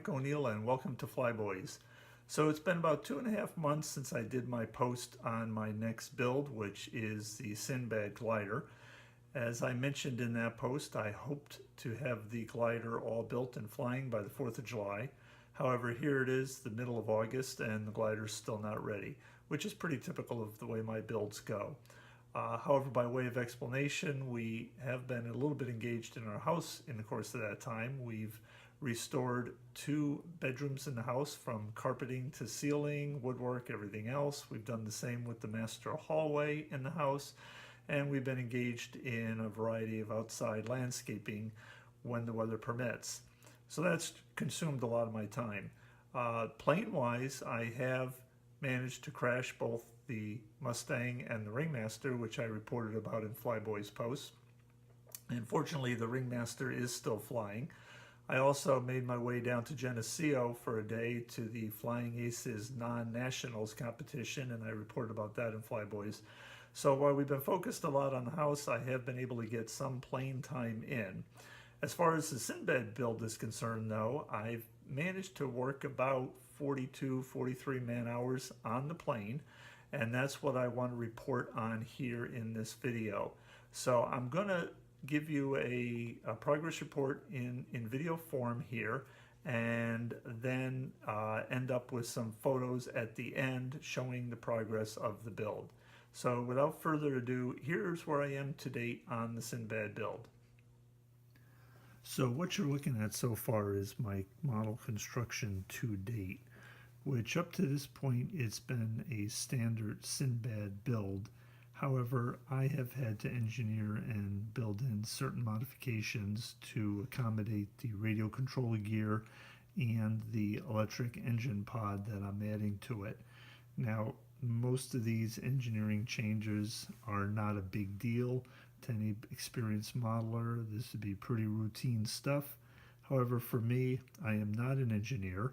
Mike O'Neill and welcome to FlyBoyz. So it's been about 2.5 months since I did my post on my next build, which is the Sinbad glider. As I mentioned in that post, I hoped to have the glider all built and flying by the 4th of July. However, here it is, the middle of August, and the glider's still not ready, which is pretty typical of the way my builds go. However, by way of explanation, we have been a little bit engaged in our house in the course of that time. We've restored 2 bedrooms in the house, from carpeting to ceiling, woodwork, everything else. We've done the same with the master hallway in the house, and we've been engaged in a variety of outside landscaping when the weather permits. So that's consumed a lot of my time. Plane-wise, I have managed to crash both the Mustang and the Ringmaster, which I reported about in FlyBoyz posts. And fortunately, the Ringmaster is still flying. I also made my way down to Geneseo for a day to the Flying Aces non-nationals competition, and I reported about that in FlyBoyz. So while we've been focused a lot on the house, I have been able to get some plane time in. As far as the Sinbad build is concerned, though, I've managed to work about 42, 43 man hours on the plane, and that's what I want to report on here in this video. So I'm going to give you a progress report in video form here, and then end up with some photos at the end showing the progress of the build. So without further ado, here's where I am to date on the Sinbad build. So what you're looking at so far is my model construction to date, which up to this point it's been a standard Sinbad build. However, I have had to engineer and build in certain modifications to accommodate the radio control gear and the electric engine pod that I'm adding to it. Now, most of these engineering changes are not a big deal to any experienced modeler. This would be pretty routine stuff. However, for me, I am not an engineer.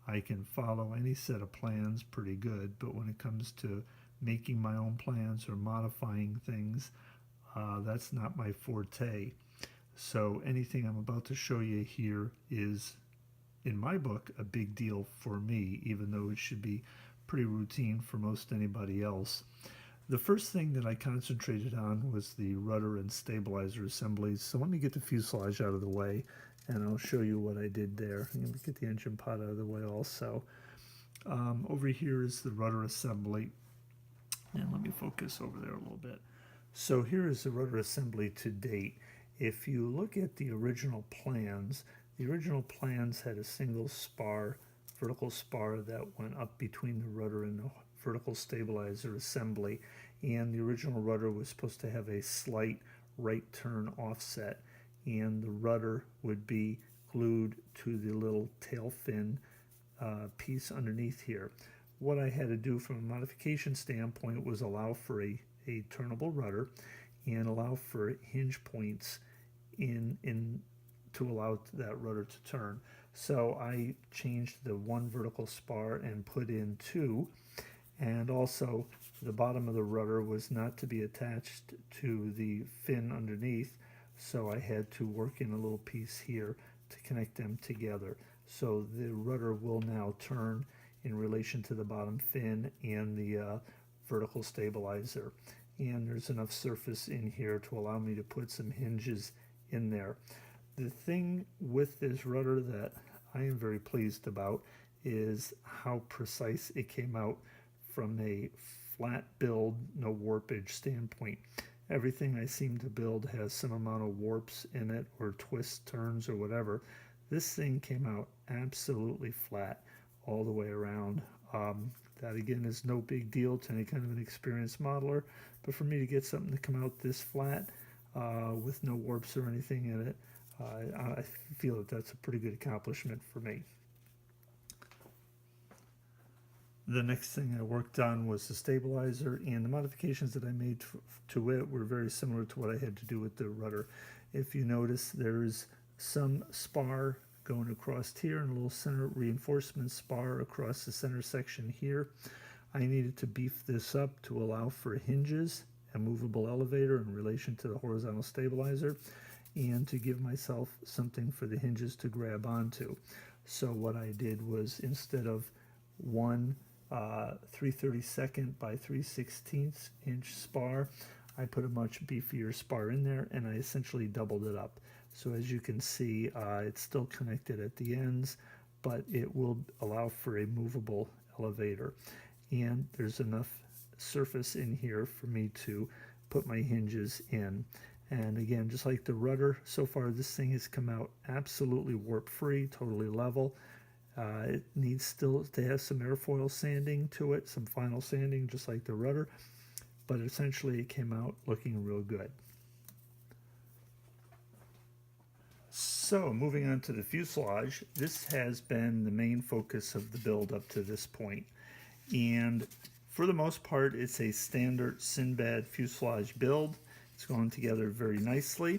I can follow any set of plans pretty good, but when it comes to making my own plans or modifying things, that's not my forte. So anything I'm about to show you here is, in my book, a big deal for me, even though it should be pretty routine for most anybody else. The first thing that I concentrated on was the rudder and stabilizer assemblies. So let me get the fuselage out of the way, and I'll show you what I did there. I'm going to get the engine pod out of the way also. Over here is the rudder assembly. And let me focus over there a little bit. So here is the rudder assembly to date. If you look at the original plans had a single spar, vertical spar that went up between the rudder and the vertical stabilizer assembly, and the original rudder was supposed to have a slight right turn offset, and the rudder would be glued to the little tail fin piece underneath here. What I had to do from a modification standpoint was allow for a turnable rudder and allow for hinge points in to allow that rudder to turn. So I changed the 1 vertical spar and put in 2, and also the bottom of the rudder was not to be attached to the fin underneath, so I had to work in a little piece here to connect them together. So the rudder will now turn in relation to the bottom fin and the vertical stabilizer. And there's enough surface in here to allow me to put some hinges in there. The thing with this rudder that I am very pleased about is how precise it came out from a flat build, no warpage standpoint. Everything I seem to build has some amount of warps in it, or twists, turns, or whatever. This thing came out absolutely flat all the way around. That again is no big deal to any kind of an experienced modeler, but for me to get something to come out this flat with no warps or anything in it, I feel that that's a pretty good accomplishment for me. The next thing I worked on was the stabilizer, and the modifications that I made to it were very similar to what I had to do with the rudder. If you notice, there's some spar going across here and a little center reinforcement spar across the center section here. I needed to beef this up to allow for hinges, a movable elevator in relation to the horizontal stabilizer, and to give myself something for the hinges to grab onto. So what I did was, instead of one 3/32 by 3/16 inch spar, I put a much beefier spar in there, and I essentially doubled it up. So as you can see, it's still connected at the ends, but it will allow for a movable elevator. And there's enough surface in here for me to put my hinges in. And again, just like the rudder, so far this thing has come out absolutely warp free, totally level. It needs still to have some airfoil sanding to it, some final sanding, just like the rudder, but essentially it came out looking real good. So moving on to the fuselage, this has been the main focus of the build up to this point. And for the most part, it's a standard Sinbad fuselage build. It's going together very nicely.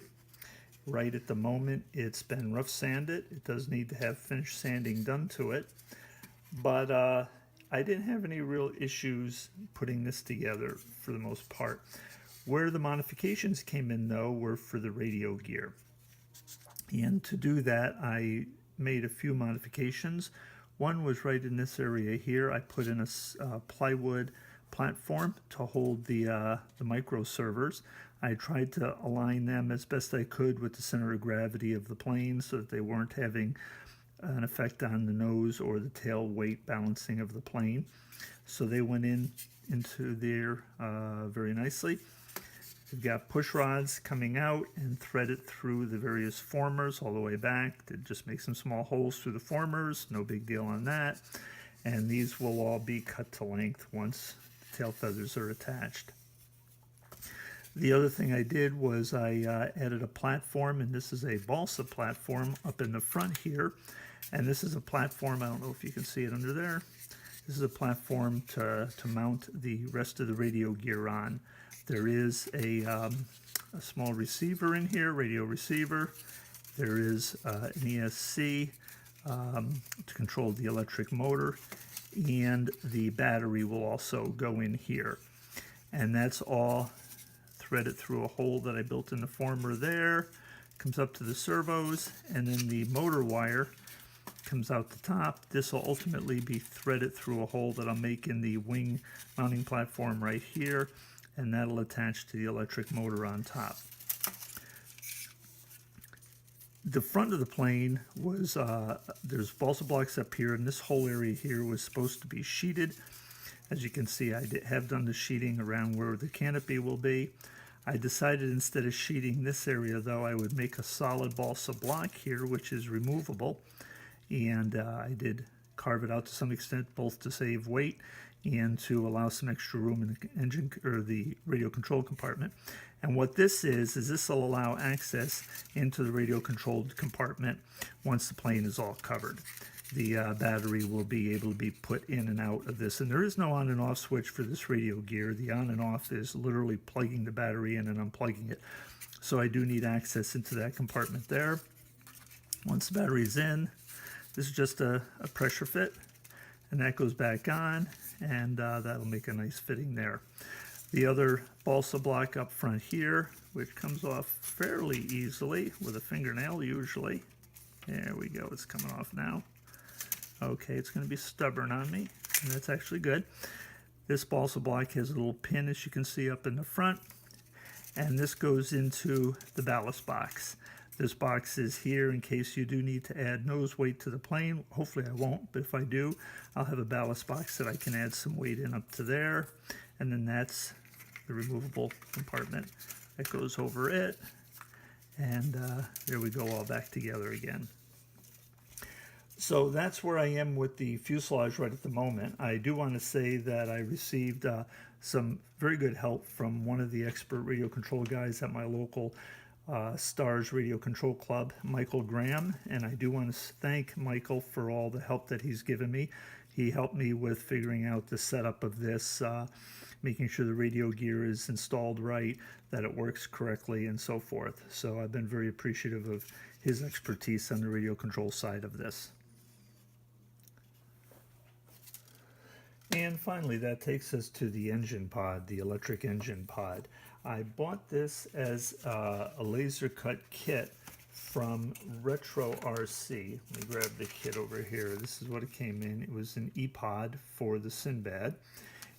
Right at the moment, it's been rough sanded. It does need to have finish sanding done to it, but I didn't have any real issues putting this together for the most part. Where the modifications came in, though, were for the radio gear. And to do that, I made a few modifications. One was right in this area here. I put in a plywood platform to hold the micro servers. I tried to align them as best I could with the center of gravity of the plane so that they weren't having an effect on the nose or the tail weight balancing of the plane. So they went into there very nicely. We've got push rods coming out and threaded through the various formers all the way back to just make some small holes through the formers. No big deal on that. And these will all be cut to length once the tail feathers are attached. The other thing I did was I added a platform, and this is a balsa platform up in the front here. And this is a platform, I don't know if you can see it under there. This is a platform to mount the rest of the radio gear on. There is a small receiver in here, radio receiver. There is an ESC to control the electric motor, and the battery will also go in here. And that's all threaded through a hole that I built in the former there. Comes up to the servos, and then the motor wire comes out the top. This will ultimately be threaded through a hole that I'll make in the wing mounting platform right here, and that'll attach to the electric motor on top. The front of the plane was, there's balsa blocks up here, and this whole area here was supposed to be sheeted. As you can see, I have done the sheeting around where the canopy will be. I decided instead of sheeting this area, though, I would make a solid balsa block here, which is removable. And I did carve it out to some extent, both to save weight and to allow some extra room in the engine or the radio control compartment. And what this is this will allow access into the radio controlled compartment once the plane is all covered. The battery will be able to be put in and out of this. And there is no on and off switch for this radio gear. The on and off is literally plugging the battery in and unplugging it. So I do need access into that compartment there. Once the battery is in, this is just a pressure fit, and that goes back on, and that'll make a nice fitting there. The other balsa block up front here, which comes off fairly easily with a fingernail usually. There we go, it's coming off now. Okay, it's going to be stubborn on me, and that's actually good. This balsa block has a little pin, as you can see, up in the front, and this goes into the ballast box. This box is here in case you do need to add nose weight to the plane. Hopefully I won't, but if I do, I'll have a ballast box that I can add some weight in up to there. And then that's the removable compartment that goes over it. And there we go, all back together again. So that's where I am with the fuselage right at the moment. I do want to say that I received some very good help from one of the expert radio control guys at my local STARS Radio Control Club, Michael Graham, and I do want to thank Michael for all the help that he's given me. He helped me with figuring out the setup of this, making sure the radio gear is installed right, that it works correctly, and so forth. So I've been very appreciative of his expertise on the radio control side of this. And finally, that takes us to the engine pod, the electric engine pod. I bought this as a laser cut kit from Retro RC. Let me grab the kit over here. This is what it came in. It was an E-Pod for the Sinbad,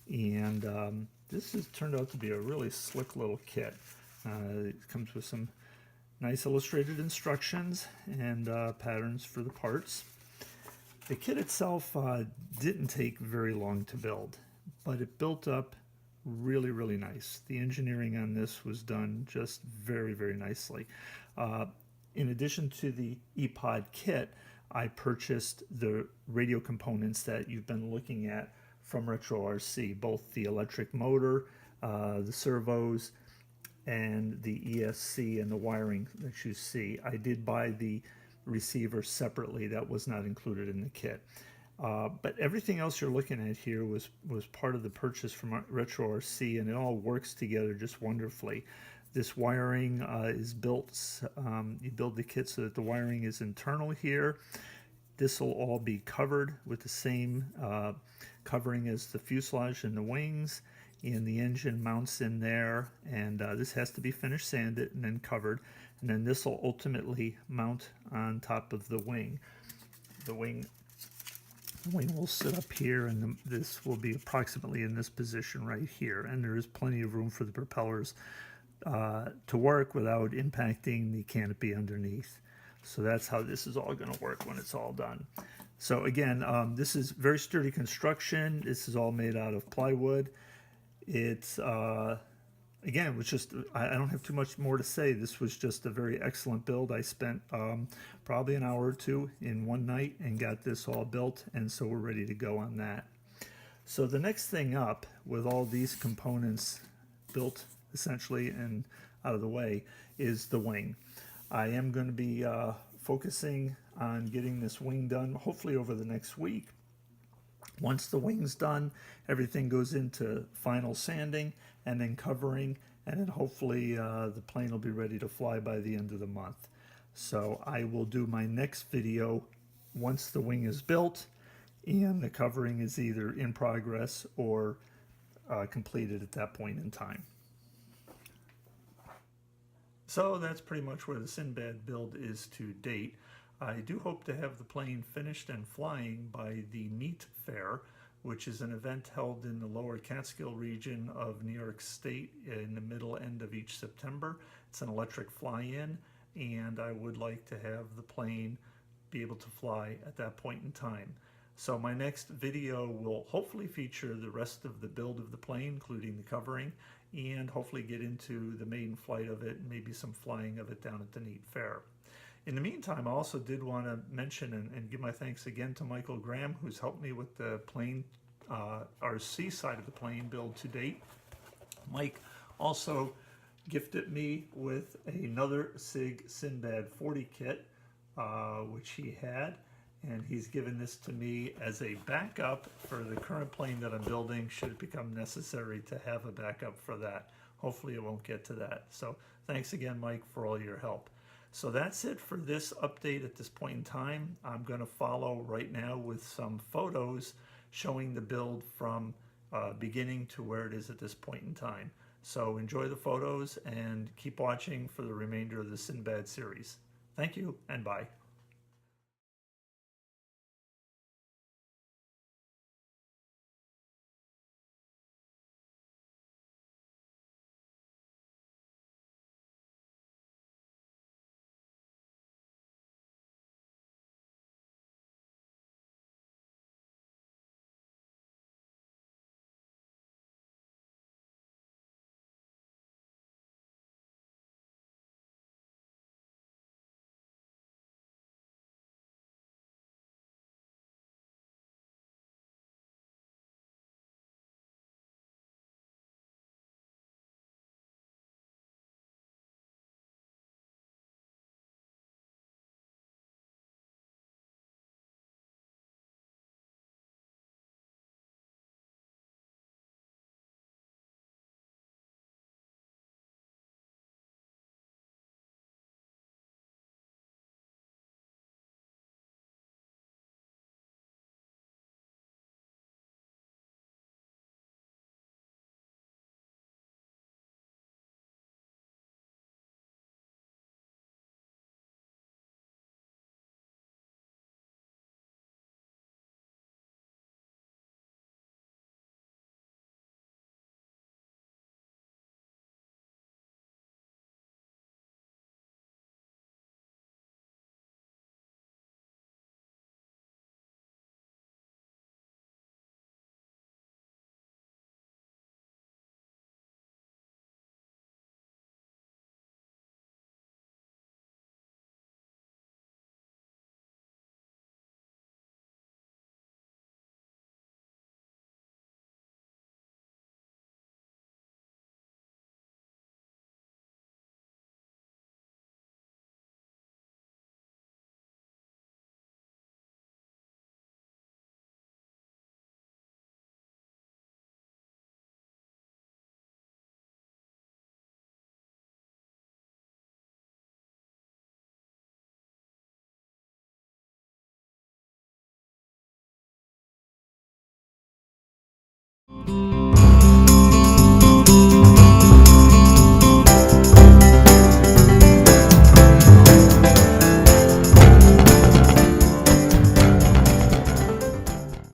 and this has turned out to be a really slick little kit. It comes with some nice illustrated instructions and patterns for the parts. The kit itself didn't take very long to build, but it built up really, really nice. The engineering on this was done just very, very nicely. In addition to the E-Pod kit, I purchased the radio components that you've been looking at from Retro RC, both the electric motor, the servos, and the ESC and the wiring that you see. I did buy the receiver separately. That was not included in the kit. But everything else you're looking at here was part of the purchase from Retro RC, and it all works together just wonderfully. This wiring is built, you build the kit so that the wiring is internal here. This will all be covered with the same covering as the fuselage and the wings, and the engine mounts in there, and this has to be finished sanded and then covered, and then this will ultimately mount on top of the wing. The wing will sit up here, and this will be approximately in this position right here, and there is plenty of room for the propellers to work without impacting the canopy underneath. So that's how this is all going to work when it's all done. So again, this is very sturdy construction. This is all made out of plywood. It's again, it was just, I don't have too much more to say. This was just a very excellent build. I spent probably an hour or two in one night and got this all built, and so we're ready to go on that. So the next thing up, with all these components built essentially and out of the way, is the wing. I am going to be focusing on getting this wing done hopefully over the next week. Once the wing's done, everything goes into final sanding and then covering, and then hopefully the plane will be ready to fly by the end of the month. So I will do my next video once the wing is built and the covering is either in progress or completed at that point in time. So that's pretty much where the Sinbad build is to date. I do hope to have the plane finished and flying by the NEAT Fair, which is an event held in the lower Catskill region of New York State in the middle end of each September. It's an electric fly-in, and I would like to have the plane be able to fly at that point in time. So my next video will hopefully feature the rest of the build of the plane, including the covering, and hopefully get into the maiden flight of it and maybe some flying of it down at the NEAT Fair. In the meantime, I also did want to mention and give my thanks again to Michael Graham, who's helped me with the plane, RC side of the plane build to date. Mike also gifted me with another SIG Sinbad 40 kit, which he had, and he's given this to me as a backup for the current plane that I'm building, should it become necessary to have a backup for that. Hopefully it won't get to that. So thanks again, Mike, for all your help. So that's it for this update at this point in time. I'm going to follow right now with some photos showing the build from beginning to where it is at this point in time. So enjoy the photos and keep watching for the remainder of the Sinbad series. Thank you and bye.